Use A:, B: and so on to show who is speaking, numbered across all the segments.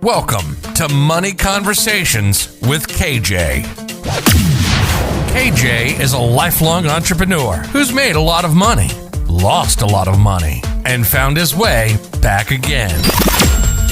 A: Welcome to Money Conversations with KJ. KJ is a lifelong entrepreneur who's made a lot of money, lost a lot of money, and found his way back again.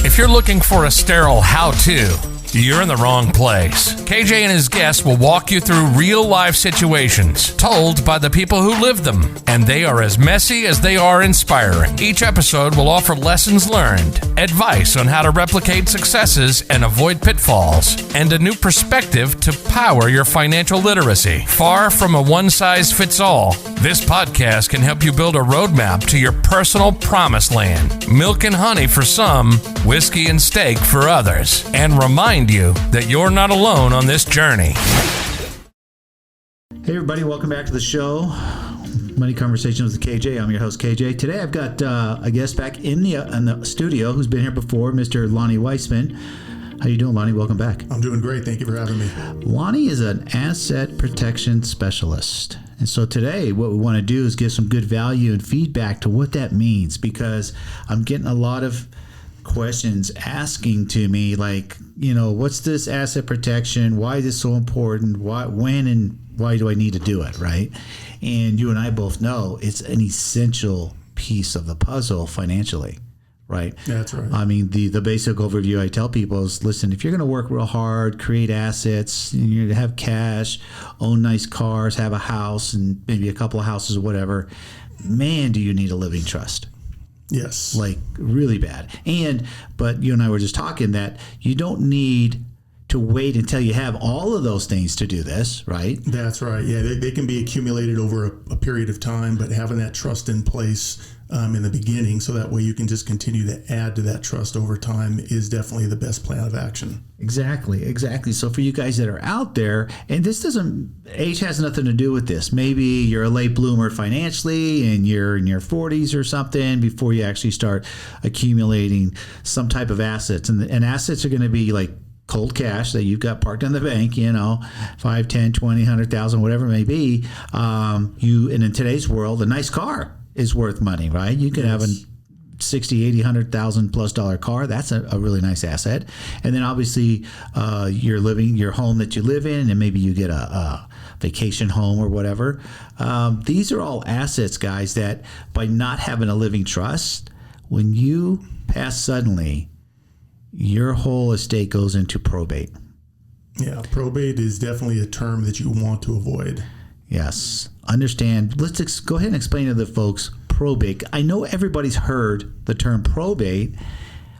A: If you're looking for a sterile how-to, you're in the wrong place. KJ and his guests will walk you through real-life situations told by the people who live them, and they are as messy as they are inspiring. Each episode will offer lessons learned, advice on how to replicate successes and avoid pitfalls, and a new perspective to power your financial literacy. Far from a one-size-fits-all, this podcast can help you build a roadmap to your personal promised land. Milk and honey for some, whiskey and steak for others, and remind you that you're not alone on this journey.
B: Hey everybody, welcome back to the show, Money Conversations with KJ. I'm your host KJ. Today I've got a guest back in the studio who's been here before, Mr. Lonny Weissman. How you doing, Lonny? Welcome back.
C: I'm doing great. Thank you for having me.
B: Lonny is an asset protection specialist. And so today what we want to do is give some good value and feedback to what that means, because I'm getting a lot of questions asking to me like, you know, what's this asset protection? Why is it so important? Why, when, and why do I need to do it, right? And you and I both know it's an essential piece of the puzzle financially, right?
C: That's right.
B: I mean, the basic overview I tell people is, listen, if you're going to work real hard, create assets, and you're going to have cash, own nice cars, have a house, and maybe a couple of houses or whatever, man, do you need a living trust.
C: Yes.
B: Like really bad. But you and I were just talking that you don't need to wait until you have all of those things to do this, right?
C: That's right. Yeah, they can be accumulated over a period of time, but having that trust in place in the beginning, so that way you can just continue to add to that trust over time, is definitely the best plan of action.
B: Exactly. So for you guys that are out there, and age has nothing to do with this. Maybe you're a late bloomer financially and you're in your 40s or something before you actually start accumulating some type of assets. And assets are going to be like cold cash that you've got parked in the bank, you know, 5, 10, 20, 100,000, whatever it may be. And in today's world, a nice car is worth money, right? You could have a 60, 80, 100,000 plus dollar car. That's a really nice asset. And then obviously your home that you live in, and maybe you get a vacation home or whatever. These are all assets, guys, that by not having a living trust, when you pass suddenly, your whole estate goes into probate.
C: Yeah, probate is definitely a term that you want to avoid. Understand.
B: Let's go ahead and explain to the folks probate. I know everybody's heard the term probate.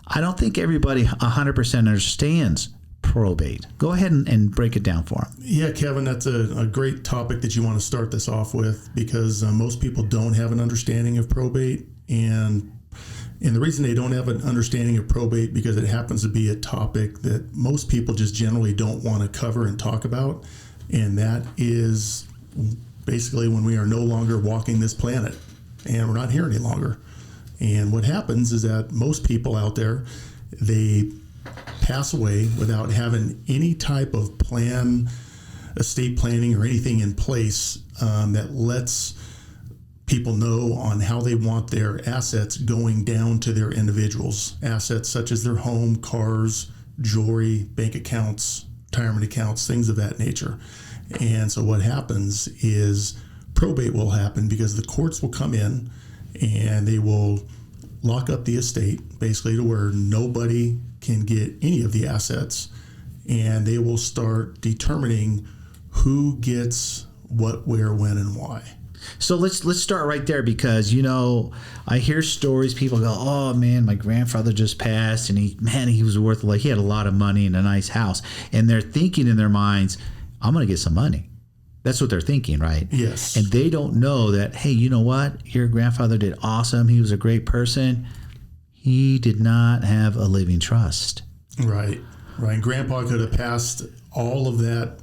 B: I don't think everybody 100% understands probate. Go ahead and break it down for them.
C: Yeah, Kevin, that's a great topic that you want to start this off with, because most people don't have an understanding of probate. And the reason they don't have an understanding of probate, because it happens to be a topic that most people just generally don't want to cover and talk about. And that is basically when we are no longer walking this planet and we're not here any longer. And what happens is that most people out there, they pass away without having any type of plan, estate planning, or anything in place that lets people know on how they want their assets going down to their individuals. Assets such as their home, cars, jewelry, bank accounts, retirement accounts, things of that nature. And so what happens is probate will happen because the courts will come in and they will lock up the estate, basically to where nobody can get any of the assets, and they will start determining who gets what, where, when, and why.
B: So let's start right there, because, you know, I hear stories, people go, oh man, my grandfather just passed and he was worth, like, he had a lot of money and a nice house. And they're thinking in their minds, I'm going to get some money. That's what they're thinking, right?
C: Yes.
B: And they don't know that, hey, you know what? Your grandfather did awesome. He was a great person. He did not have a living trust.
C: Right. Grandpa could have passed all of that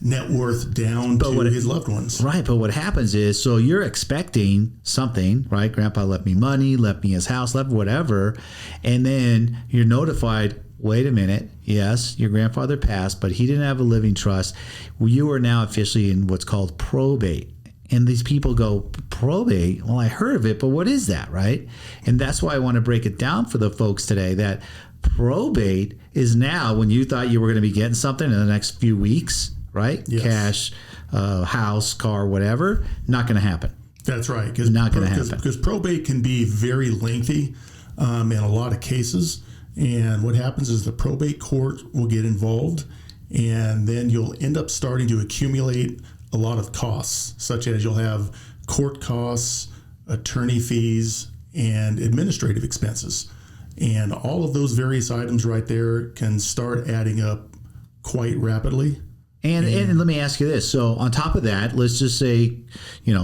C: net worth down to his loved ones.
B: Right, but what happens is, so you're expecting something, right? Grandpa left me money, left me his house, left whatever, and then you're notified, wait a minute, yes, your grandfather passed, but he didn't have a living trust. You are now officially in what's called probate. And these people go, probate? Well, I heard of it, but what is that, right? And that's why I want to break it down for the folks today, that Probate is now when you thought you were going to be getting something in the next few weeks, right?
C: Yes.
B: Cash, house, car, whatever, not going to happen.
C: That's right.
B: Not going to happen.
C: Because probate can be very lengthy in a lot of cases. And what happens is the probate court will get involved, and then you'll end up starting to accumulate a lot of costs, such as you'll have court costs, attorney fees, and administrative expenses. And all of those various items right there can start adding up quite rapidly.
B: And let me ask you this. So on top of that, let's just say,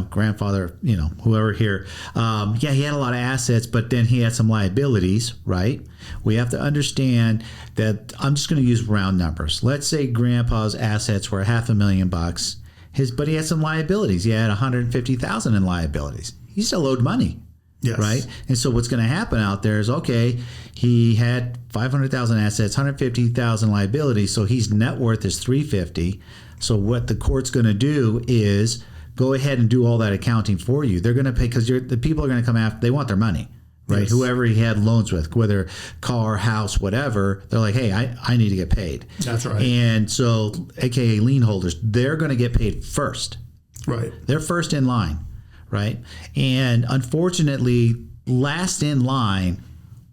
B: grandfather, whoever here, he had a lot of assets, but then he had some liabilities, right? We have to understand that I'm just going to use round numbers. Let's say grandpa's assets were $500,000, but he had some liabilities. He had $150,000 in liabilities. He still owed money.
C: Yes.
B: Right. And so what's going to happen out there is, okay, he had 500,000 assets, 150,000 liabilities. So his net worth is 350. So what the court's going to do is go ahead and do all that accounting for you. They're going to pay because the people are going to come after. They want their money. Right.
C: Yes.
B: Whoever he had loans with, whether car, house, whatever, they're like, hey, I need to get paid.
C: That's right.
B: And so AKA lien holders, they're going to get paid first.
C: Right.
B: They're first in line. Right. And unfortunately, last in line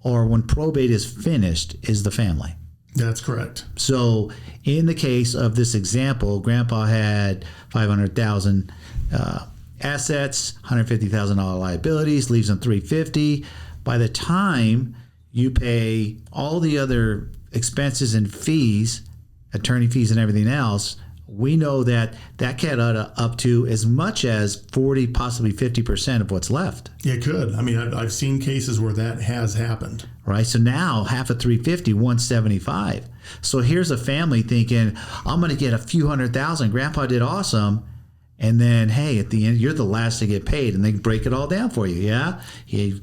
B: or when probate is finished is the family.
C: That's correct.
B: So in the case of this example, grandpa had 500,000 assets, $150,000 liabilities, leaves him 350. By the time you pay all the other expenses and fees, attorney fees and everything else, we know that can add up to as much as 40, possibly 50% of what's left.
C: It could. I mean, I've seen cases where that has happened.
B: Right. So now half of 350, 175. So here's a family thinking, I'm going to get a few $100,000. Grandpa did awesome. And then, hey, at the end, you're the last to get paid, and they break it all down for you. Yeah, his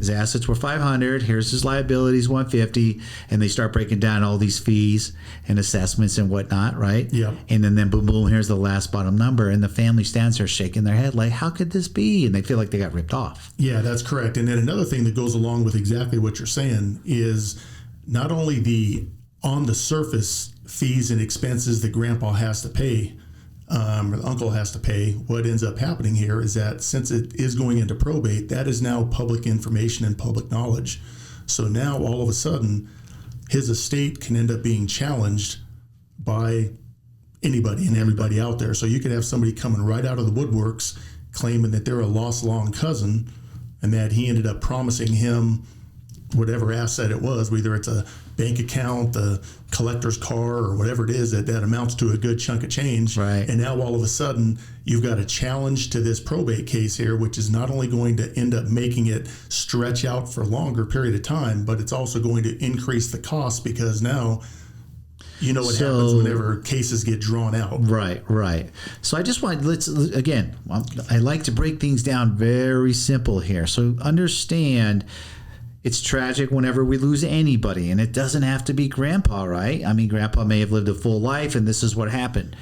B: assets were 500. Here's his liabilities, 150, and they start breaking down all these fees and assessments and whatnot, right?
C: Yeah.
B: And then boom, boom, here's the last bottom number, and the family stands there shaking their head like, how could this be? And they feel like they got ripped off.
C: Yeah, that's correct. And then another thing that goes along with exactly what you're saying is not only the on the surface fees and expenses that grandpa has to pay. Or the uncle has to pay. What ends up happening here is that since it is going into probate, that is now public information and public knowledge. So now all of a sudden, his estate can end up being challenged by anybody and everybody out there. So you could have somebody coming right out of the woodworks claiming that they're a lost long cousin and that he ended up promising him whatever asset it was, whether it's a bank account, the collector's car, or whatever it is that amounts to a good chunk of change.
B: Right.
C: And now all of a sudden you've got a challenge to this probate case here, which is not only going to end up making it stretch out for a longer period of time, but it's also going to increase the cost because now you know what happens whenever cases get drawn out.
B: Right. So I just want, I like to break things down very simple here. So understand it's tragic whenever we lose anybody, and it doesn't have to be grandpa, right? I mean, grandpa may have lived a full life, and this is what happened.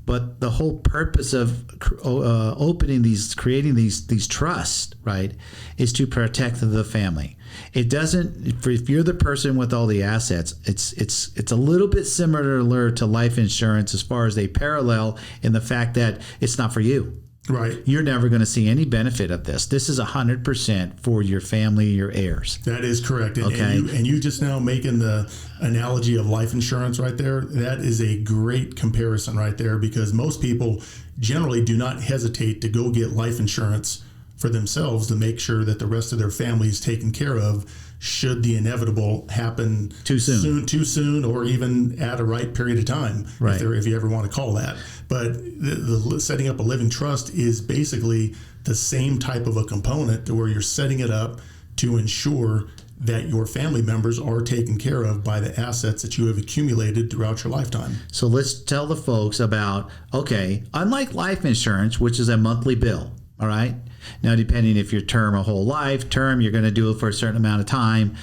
B: But the whole purpose of creating these trusts, right, is to protect the family. It doesn't. If you're the person with all the assets, it's a little bit similar to life insurance as far as they parallel in the fact that it's not for you.
C: Right.
B: You're never going to see any benefit of this. This is 100% for your family, your heirs.
C: That is correct. And,
B: okay.
C: and you just now making the analogy of life insurance right there. That is a great comparison right there because most people generally do not hesitate to go get life insurance for themselves to make sure that the rest of their family is taken care of should the inevitable happen
B: too soon,
C: or even at a right period of time,
B: right.
C: if you ever want to call that. But the setting up a living trust is basically the same type of a component to where you're setting it up to ensure that your family members are taken care of by the assets that you have accumulated throughout your lifetime.
B: So let's tell the folks about, unlike life insurance, which is a monthly bill, all right? Now, depending if you're term a whole life, you're going to do it for a certain amount of time,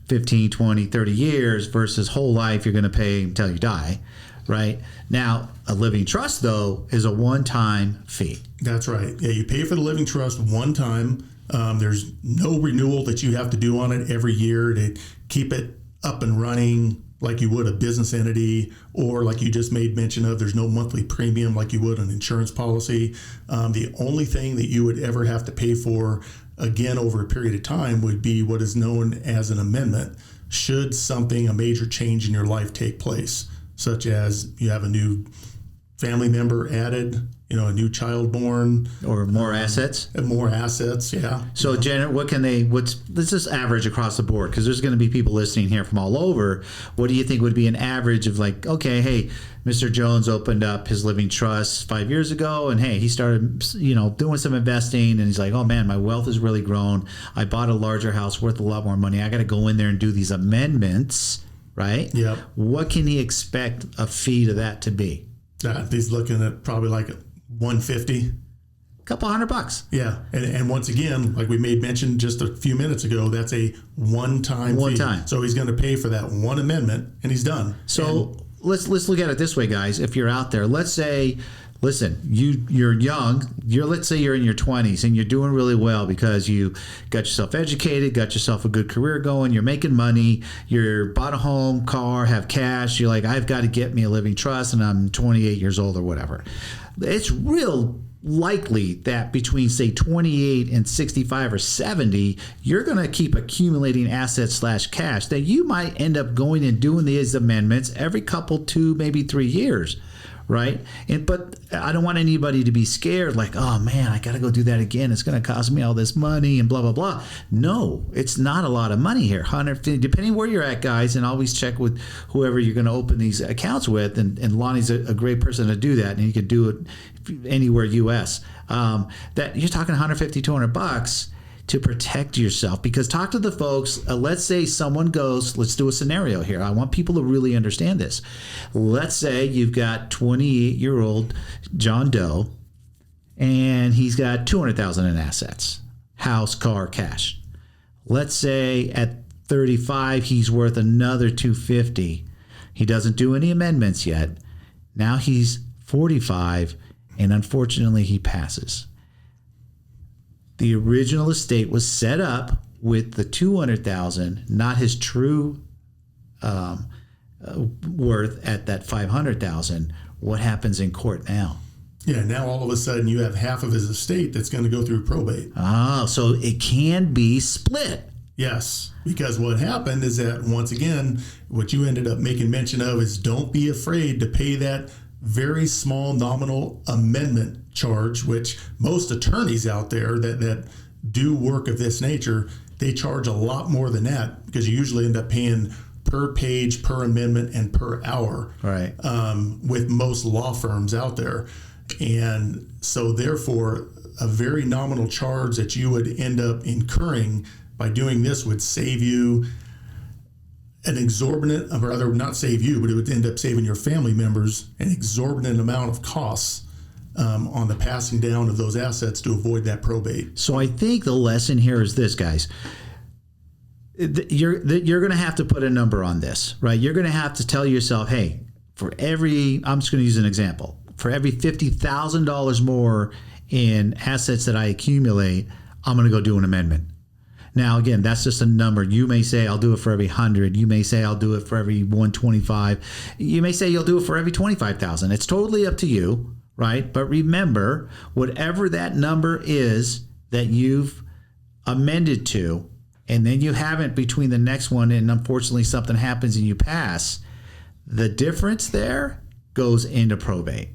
B: 15, 20, 30 years versus whole life, you're going to pay until you die, right? Now, a living trust, though, is a one-time fee.
C: That's right. Yeah, you pay for the living trust one time. There's no renewal that you have to do on it every year to keep it up and running like you would a business entity, or like you just made mention of, there's no monthly premium like you would an insurance policy. The only thing that you would ever have to pay for, again, over a period of time would be what is known as an amendment. Should a major change in your life take place, such as you have a new family member added, a new child born,
B: or more assets.
C: More assets, yeah.
B: So, Jen, let's just average across the board, because there's going to be people listening here from all over. What do you think would be an average of, like, okay, hey, Mr. Jones opened up his living trust 5 years ago, and hey, he started, doing some investing, and he's like, oh man, my wealth has really grown. I bought a larger house worth a lot more money. I got to go in there and do these amendments, right?
C: Yep.
B: What can he expect a fee to that to be?
C: He's looking at probably like $150.
B: Couple $100.
C: Yeah, and once again, like we made mention just a few minutes ago, that's a one-time fee. So he's going to pay for that one amendment, and he's done.
B: So let's look at it this way, guys. If you're out there, let's say, listen, you're young. Let's say you're in your 20s and you're doing really well because you got yourself educated, got yourself a good career going, you're making money, you're bought a home, car, have cash. You're like, I've got to get me a living trust, and I'm 28 years old or whatever. It's real likely that between, say, 28 and 65 or 70, you're going to keep accumulating assets / cash that you might end up going and doing these amendments every couple, 2, maybe 3 years, right? But I don't want anybody to be scared, like, oh man, I got to go do that again. It's going to cost me all this money and blah, blah, blah. No, it's not a lot of money here. 150, depending where you're at, guys, and always check with whoever you're going to open these accounts with. And Lonnie's a great person to do that, and you can do it anywhere U.S. That you're talking $150, $200 to protect yourself. Because talk to the folks. Let's say someone goes. Let's do a scenario here. I want people to really understand this. Let's say you've got 28-year-old John Doe, and he's got $200,000 in assets, house, car, cash. Let's say at 35 he's worth another $250. He doesn't do any amendments yet. Now he's 45. And unfortunately, he passes. The original estate was set up with the $200,000, not his true worth at that $500,000. What happens in court now?
C: Yeah, now all of a sudden you have half of his estate that's going to go through probate.
B: Ah, so it can be split.
C: Yes, because what happened is that, once again, what you ended up making mention of is don't be afraid to pay that very small nominal amendment charge, which most attorneys out there that do work of this nature, they charge a lot more than that, because you usually end up paying per page, per amendment, and per hour,
B: right?
C: With most law firms out there. And so therefore, a very nominal charge that you would end up incurring by doing this would save you an exorbitant, or rather not save you, but it would end up saving your family members an exorbitant amount of costs on the passing down of those assets to avoid that probate.
B: So I think the lesson here is this, guys. You're going to have to put a number on this, right? You're going to have to tell yourself, hey, I'm just going to use an example. For every $50,000 more in assets that I accumulate, I'm going to go do an amendment. Now, again, that's just a number. You may say, I'll do it for every 100. You may say, I'll do it for every 125. You may say you'll do it for every 25,000. It's totally up to you, right? But remember, whatever that number is that you've amended to, and then you haven't between the next one, and unfortunately something happens and you pass, the difference there goes into probate.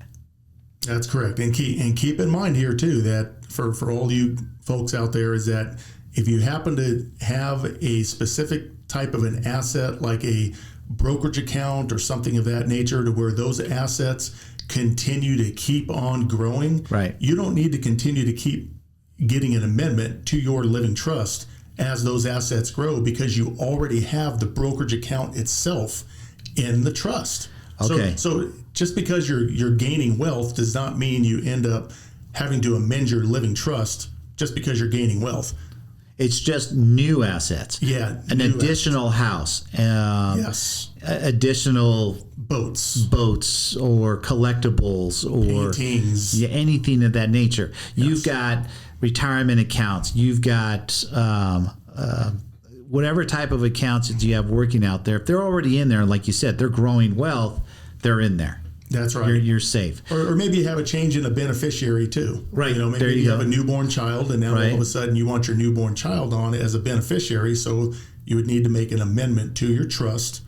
C: That's correct. And keep in mind here, too, that for all you folks out there, is that if you happen to have a specific type of an asset, like a brokerage account or something of that nature, to where those assets continue to keep on growing,
B: right,
C: you don't need to continue to keep getting an amendment to your living trust as those assets grow, because you already have the brokerage account itself in the trust.
B: Okay.
C: So just because you're gaining wealth does not mean you end up having to amend your living trust just because you're gaining wealth.
B: It's just new assets.
C: Yeah.
B: An additional house.
C: Yes.
B: Additional boats or collectibles or
C: paintings.
B: Yeah, anything of that nature. Yes. You've got retirement accounts. You've got whatever type of accounts that you have working out there, if they're already in there, like you said, they're growing wealth, they're in there.
C: That's right.
B: You're safe.
C: Or maybe you have a change in a beneficiary too.
B: Right.
C: Maybe
B: there
C: you have
B: go.
C: a newborn child, and now all of a sudden you want your newborn child on as a beneficiary. So you would need to make an amendment to your trust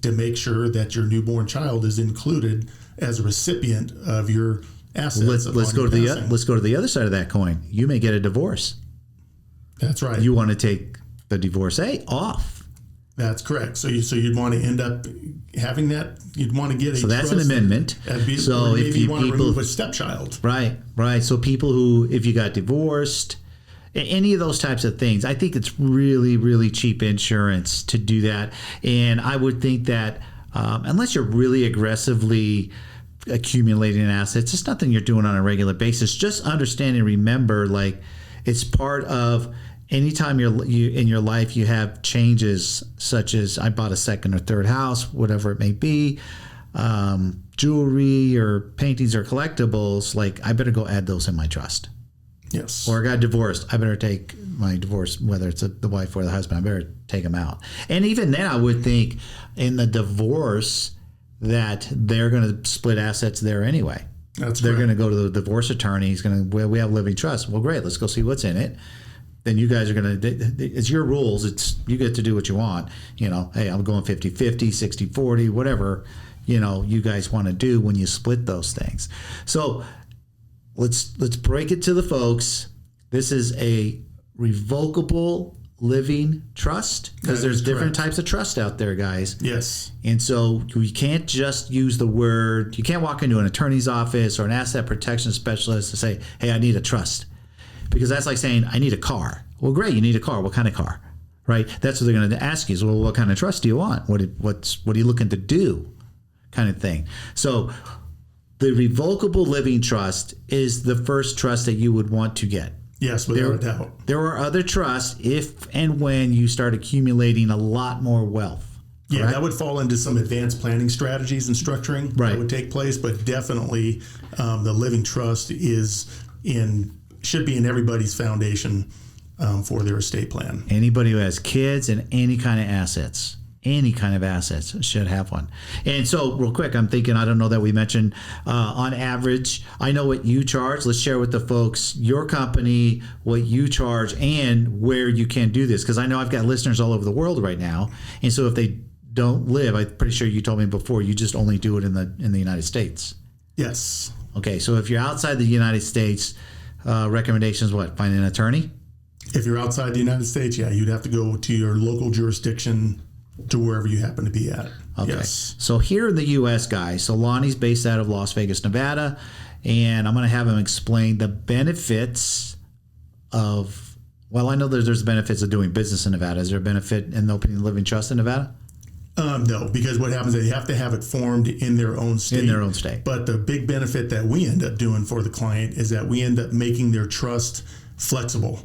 C: to make sure that your newborn child is included as a recipient of your assets.
B: Let's go to the other side of that coin. You may get a divorce.
C: That's right.
B: You want to take the divorcee off.
C: That's correct. So you'd want to end up having that. You'd want to get a
B: so that's an amendment.
C: So if you want to remove a stepchild,
B: right. So people who, if you got divorced, any of those types of things, I think it's really, really cheap insurance to do that. And I would think that unless you're really aggressively accumulating assets, it's nothing you're doing on a regular basis. Just understand and remember, like, it's part of. Anytime you in your life you have changes such as I bought a second or third house, whatever it may be, jewelry or paintings or collectibles, like I better go add those in my trust.
C: Yes.
B: Or I got divorced, I better take my divorce, whether it's the wife or the husband, I better take them out. And even then I would think in the divorce that they're going to split assets there anyway. They're going to go to the divorce attorney. He's going to, well, we have living trust. Well, great. Let's go see what's in it. Then you guys are going to, it's your rules. You get to do what you want. Hey, I'm going 50-50, 60-40, whatever, you guys want to do when you split those things. So let's break it to the folks. This is a revocable living trust because there's different types of trust out there, guys.
C: Yes.
B: And so you can't just use the word, you can't walk into an attorney's office or an asset protection specialist and say, hey, I need a trust. Because that's like saying, I need a car. Well, great, you need a car. What kind of car? Right? That's what they're going to ask you. So, well, what kind of trust do you want? What are you looking to do? Kind of thing. So the revocable living trust is the first trust that you would want to get.
C: Yes, without a doubt.
B: There are other trusts if and when you start accumulating a lot more wealth.
C: Yeah,
B: correct?
C: that would fall into some advanced planning strategies and structuring that would take place. But definitely the living trust should be in everybody's foundation for their estate plan.
B: Anybody who has kids and any kind of assets should have one. And so real quick, I'm thinking, I don't know that we mentioned on average, I know what you charge. Let's share with the folks, your company, what you charge and where you can do this. Because I know I've got listeners all over the world right now. And so if they don't live, I'm pretty sure you told me before, you just only do it in the United States.
C: Yes.
B: Okay, so if you're outside the United States, recommendations, what? Find an attorney?
C: If you're outside the United States, yeah, you'd have to go to your local jurisdiction to wherever you happen to be at.
B: Okay.
C: Yes.
B: So here in the U.S., guys, so Lonnie's based out of Las Vegas, Nevada, and I'm going to have him explain the benefits of, well, I know there's benefits of doing business in Nevada. Is there a benefit in opening a living trust in Nevada?
C: No, because what happens is they have to have it formed in their own state.
B: In their own state.
C: But the big benefit that we end up doing for the client is that we end up making their trust flexible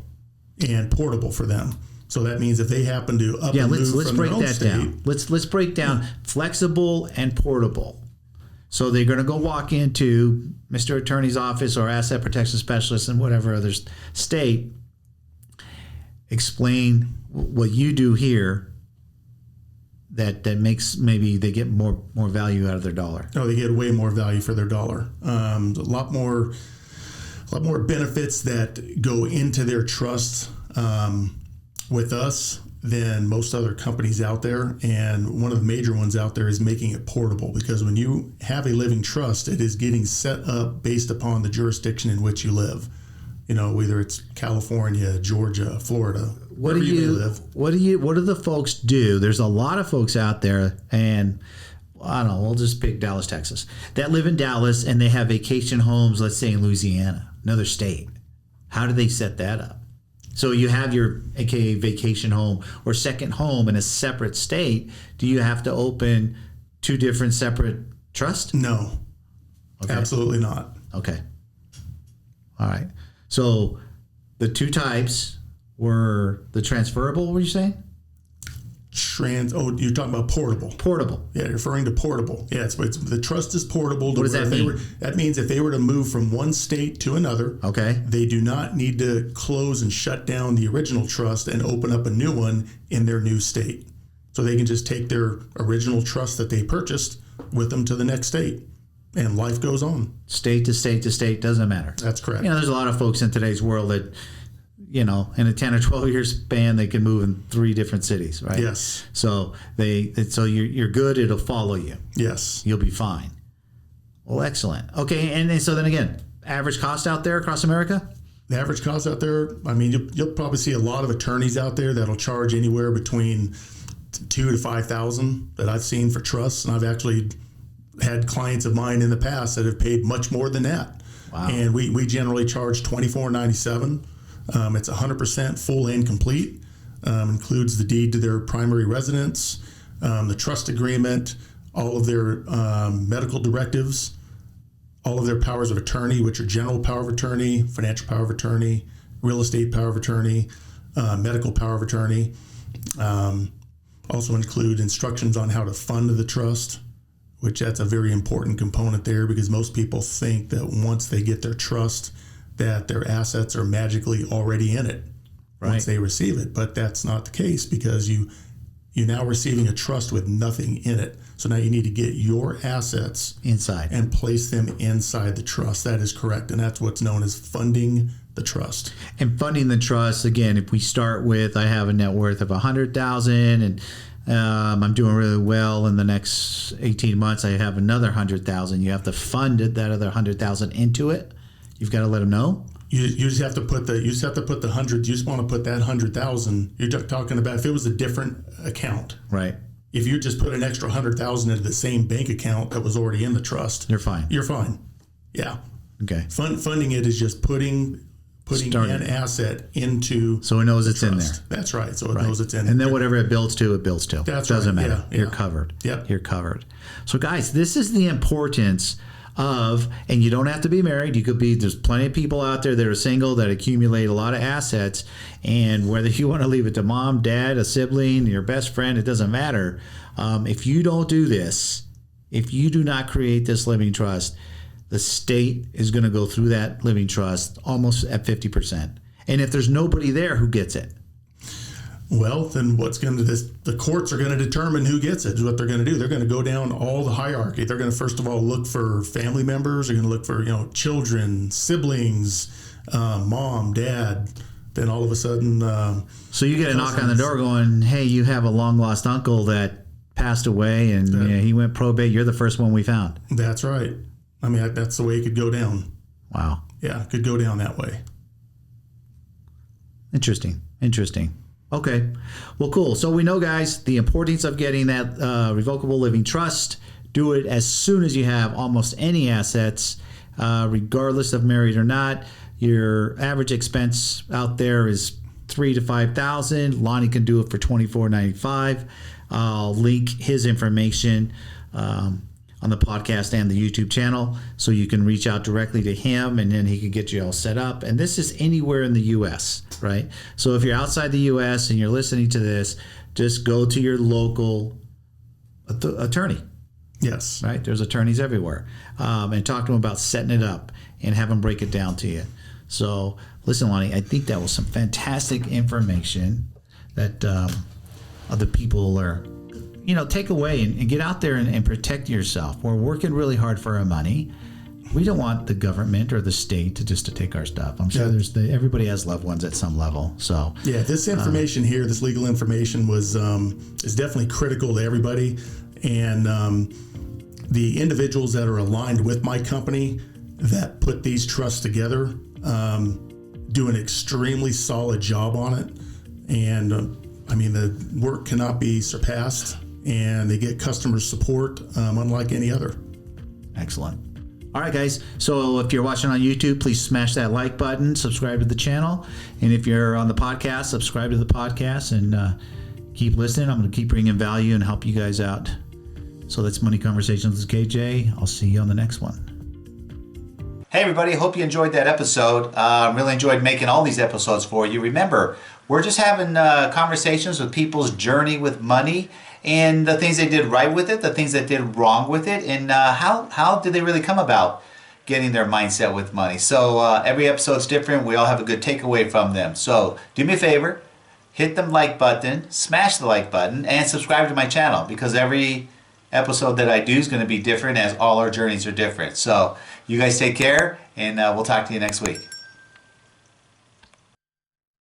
C: and portable for them. So that means if they happen to up and move
B: let's
C: from
B: break
C: their own
B: that
C: state,
B: down. Let's break down flexible and portable. So they're going to go walk into Mr. Attorney's office or asset protection specialist in whatever other state, explain what you do here that makes maybe they get more value out of their dollar.
C: No, they get way more value for their dollar. A lot more benefits that go into their trust with us than most other companies out there. And one of the major ones out there is making it portable, because when you have a living trust, it is getting set up based upon the jurisdiction in which you live. Whether it's California, Georgia, Florida,
B: What do the folks do? There's a lot of folks out there, and I don't know, we'll just pick Dallas, Texas, that live in Dallas and they have vacation homes, let's say in Louisiana, another state. How do they set that up? So you have your AKA vacation home or second home in a separate state. Do you have to open two different separate trusts?
C: No, absolutely not.
B: Okay. All right. So the two types were the transferable, were you saying?
C: You're talking about portable.
B: Portable.
C: Yeah, you're referring to portable. Yeah, it's the trust is portable.
B: What does that mean?
C: That means if they were to move from one state to another,
B: okay,
C: they do not need to close and shut down the original trust and open up a new one in their new state. So they can just take their original trust that they purchased with them to the next state, and life goes on.
B: State to state to state, doesn't matter.
C: That's correct.
B: There's a lot of folks in today's world that, in a 10 or 12 year span, they can move in 3 different cities, right?
C: Yes.
B: So you're good. It'll follow you.
C: Yes.
B: You'll be fine. Well, excellent. Okay, and so then again, average cost out there across America?
C: The average cost out there, you'll probably see a lot of attorneys out there that'll charge anywhere between $2,000 to $5,000 that I've seen for trusts, and I've actually had clients of mine in the past that have paid much more than that.
B: Wow.
C: And we generally charge $24.97. It's 100% full and complete. Includes the deed to their primary residence, the trust agreement, all of their medical directives, all of their powers of attorney, which are general power of attorney, financial power of attorney, real estate power of attorney, medical power of attorney. Also include instructions on how to fund the trust, which that's a very important component there, because most people think that once they get their trust, that their assets are magically already in it once they receive it. But that's not the case, because you're now receiving a trust with nothing in it. So now you need to get your assets
B: inside
C: and place them inside the trust. That is correct. And that's what's known as funding the trust.
B: And funding the trust, again, if we start with, I have a net worth of $100,000 and I'm doing really well in the next 18 months, I have another $100,000. You have to fund that other $100,000 into it. You've got to let them know.
C: You just have to put the 100. You just want to put that 100,000. You're talking about if it was a different account,
B: right?
C: If you just put an extra 100,000 into the same bank account that was already in the trust,
B: you're fine.
C: You're fine. Yeah.
B: Okay.
C: Funding it is just putting an asset into,
B: so it knows
C: it's
B: in there.
C: That's right. So it knows it's in there.
B: And then whatever it builds to, it builds to.
C: That's
B: doesn't
C: right.
B: matter.
C: Yeah.
B: You're covered.
C: Yep.
B: You're covered. So guys, this is the importance of, and you don't have to be married. You could be, there's plenty of people out there that are single that accumulate a lot of assets, and whether you want to leave it to mom, dad, a sibling, your best friend, it doesn't matter. If you don't do this, if you do not create this living trust, the state is going to go through that living trust almost at 50%. And if there's nobody there, who gets it?
C: Well, then the courts are going to determine who gets it, is what they're going to do. They're going to go down all the hierarchy. They're going to, first of all, look for family members. They're going to look for, children, siblings, mom, dad. Then all of a sudden...
B: so you get a knock on the door going, hey, you have a long-lost uncle that passed away, and he went probate. You're the first one we found.
C: That's right. That's the way it could go down.
B: Wow.
C: Yeah, it could go down that way.
B: Interesting. Okay. Well, cool. So we know, guys, the importance of getting that revocable living trust. Do it as soon as you have almost any assets, regardless of married or not. Your average expense out there is $3,000 to $5,000. Lonny can do it for $24.95. I'll link his information on the podcast and the YouTube channel, so you can reach out directly to him, and then he can get you all set up. And this is anywhere in the U.S., right? So if you're outside the U.S. and you're listening to this, just go to your local attorney.
C: Yes.
B: Right? There's attorneys everywhere. And talk to them about setting it up and have them break it down to you. So listen, Lonny, I think that was some fantastic information that other people are, take away and get out there and protect yourself. We're working really hard for our money. We don't want the government or the state to take our stuff. I'm sure everybody has loved ones at some level. So
C: yeah, this information here, this legal information is definitely critical to everybody. And the individuals that are aligned with my company that put these trusts together do an extremely solid job on it. And the work cannot be surpassed. And they get customer support unlike any other.
B: Excellent. All right, guys. So if you're watching on YouTube, please smash that like button, subscribe to the channel. And if you're on the podcast, subscribe to the podcast and keep listening. I'm going to keep bringing value and help you guys out. So that's Money Conversations with KJ. I'll see you on the next one.
D: Hey everybody, hope you enjoyed that episode. Really enjoyed making all these episodes for you. Remember, we're just having conversations with people's journey with money and the things they did right with it, the things that did wrong with it, and how did they really come about getting their mindset with money. So every episode's different. We all have a good takeaway from them. So do me a favor, hit the like button, smash the like button, and subscribe to my channel, because every episode that I do is going to be different, as all our journeys are different. So you guys take care, and we'll talk to you next week.